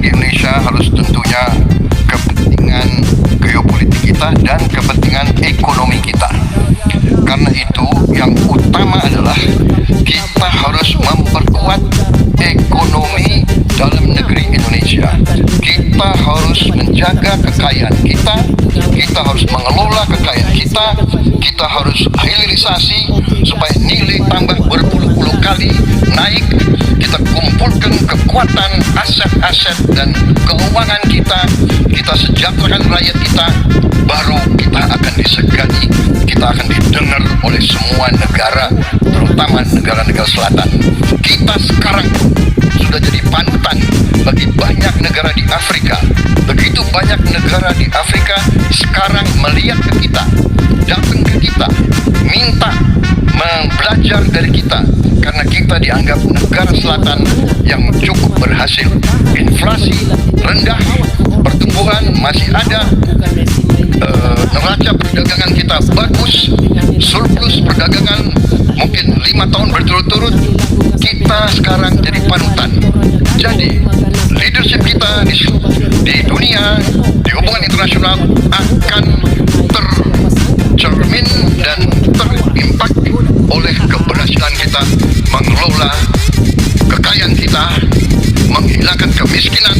bagi Indonesia harus tentunya kepentingan geopolitik kita dan kepentingan ekonomi kita. Karena itu yang utama adalah kita harus memperkuat ekonomi dalam negeri Indonesia. Kita harus menjaga kekayaan kita, kita harus mengelola kekayaan kita harus hilirisasi supaya nilai tambah berpuluh-puluh kali naik. Kita kumpulkan kekuatan aset-aset dan keuangan kita sejahterakan rakyat kita, baru kita akan disegani, kita akan didengar oleh semua negara, terutama negara-negara selatan. Kita sekarang sudah jadi panutan bagi banyak negara di Afrika. Begitu banyak negara di Afrika sekarang melihat ke kita, datang ke kita, minta belajar dari kita, karena kita dianggap negara selatan yang cukup berhasil. Inflasi rendah, pertumbuhan masih ada, neraca perdagangan kita bagus, surplus perdagangan mungkin 5 tahun berturut-turut. Kita sekarang jadi panutan. Jadi leadership kita di dunia, di hubungan internasional akan tercermin dan terimpak oleh keberhasilan kita mengelola kekayaan kita, menghilangkan kemiskinan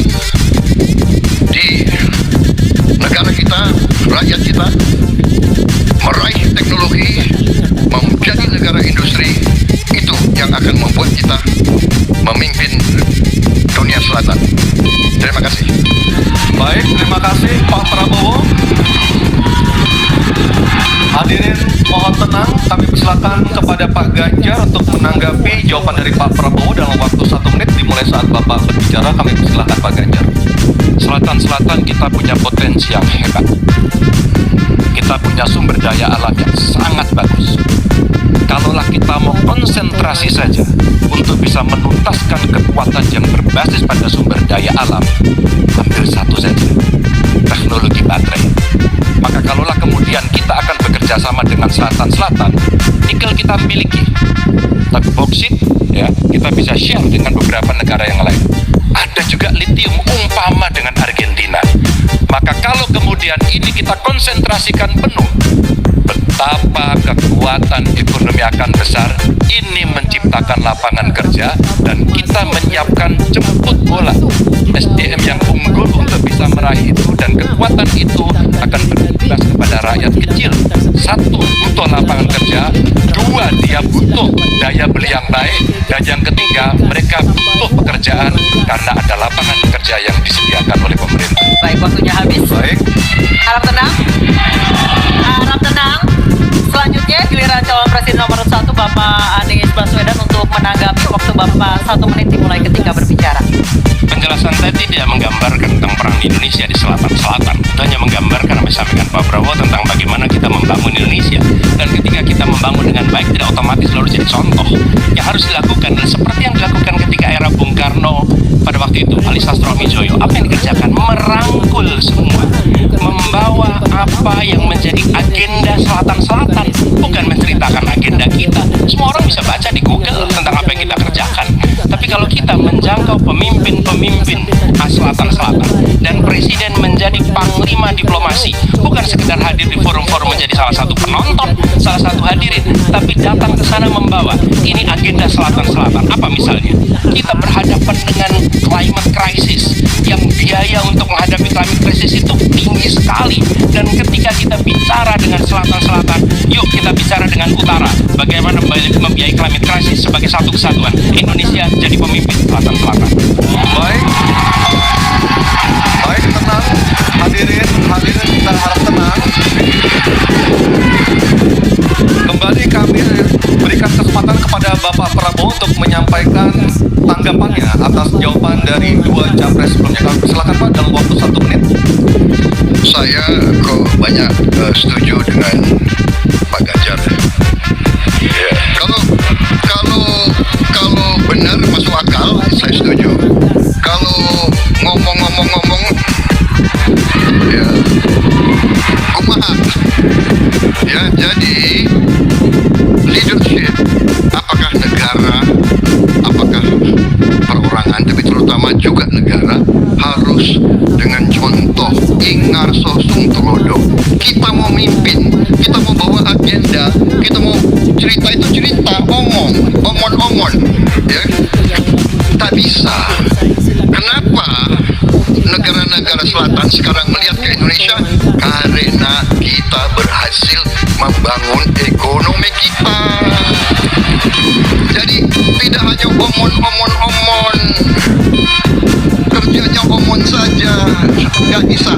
di negara kita, rakyat kita, meraih teknologi, menjadi negara industri. Itu yang akan membuat kita memimpin dunia selatan. Terima kasih. Baik, terima kasih Pak Prabowo. Hadirin mohon tenang, kami persilakan kepada Pak Ganjar untuk menanggapi jawaban dari Pak Prabowo dalam waktu 1 menit dimulai saat Bapak berbicara. Kami persilakan Pak Ganjar. Selatan kita punya potensi yang hebat. Kita punya sumber daya alam yang sangat bagus. Kalaulah kita mau konsentrasi saja untuk bisa menuntaskan kekuatan yang berbasis pada sumber daya alam, ambil satu saja, teknologi baterai. Maka kalaulah kemudian kita akan bekerja sama dengan selatan-selatan, nikel kita miliki, tapi boksit ya kita bisa share dengan beberapa negara yang lain. Ada juga litium umpama dengan Argentina. Maka kalau kemudian ini kita konsentrasikan penuh, betapa kekuatan ekonomi akan besar. Ini menciptakan lapangan kerja dan kita menyiapkan jemput bola SDM yang unggul untuk bisa meraih itu, dan kekuatan itu akan berimbas kepada rakyat kecil. Satu, butuh lapangan kerja. Dua, dia butuh daya beli yang baik. Dan yang ketiga, mereka butuh pekerjaan karena ada lapangan kerja yang disediakan oleh pemerintah. Baik, waktunya habis. Baik. Harap tenang. Harap tenang. Selanjutnya giliran calon presiden nomor 1 Bapak Anies Baswedan untuk menanggapi. Waktu Bapak 1 menit dimulai ketika berbicara. Penjelasan tadi tidak menggambarkan tentang perang di Indonesia di selatan-selatan. Itu hanya menggambarkan apa yang disampaikan Pak Prabowo tentang bagaimana kita membangun Indonesia. Dan ketika kita membangun dengan baik, tidak otomatis lalu jadi contoh. Yang harus dilakukan adalah seperti yang dilakukan ketika era Bung Karno pada waktu itu, Ali Sastroamidjojo. Apa yang dikerjakan? Merangkul semua, membawa apa yang menjadi agenda selatan-selatan, bukan menceritakan agenda kita. Semua orang bisa baca di Google tentang apa yang kita kerjakan. Tapi kalau kita menjangkau pemimpin-pemimpin selatan-selatan dan presiden menjadi panglima diplomasi, bukan sekedar hadir di forum-forum menjadi salah satu penonton, salah satu hadirin, tapi datang ke sana membawa ini agenda selatan-selatan. Apa misalnya? Kita berhadapan dengan climate crisis, yang biaya untuk menghadapi climate crisis itu tinggi sekali. Dan ketika kita bicara dengan selatan-selatan, yuk kita bicara dengan utara, bagaimana membiayai climate crisis sebagai satu kesatuan. Indonesia jadi pemimpin selatan-selatan. Baik. Baik, tenang. Hadirin kita harap tenang. Kembali kami berikan kesempatan kepada Bapak Prabowo untuk menyampaikan tanggapannya atas jawaban dari dua capres sebelumnya. Kami silakan Pak dalam waktu 1 menit. Saya kok banyak setuju dengan Pak Ganjar. Ya, kalau benar masuk akal, saya setuju. Kalau ngomong, ya kumaha. Ya, jadi leadership, apakah negara, apakah perorangan, tapi terutama juga negara harus memimpin, kita mau bawa agenda, kita mau cerita itu cerita, omong, ya. Tak bisa. Kenapa negara-negara selatan sekarang melihat ke Indonesia? Karena kita berhasil membangun ekonomi kita. Jadi tidak hanya omon, kerjanya omon saja, nggak bisa.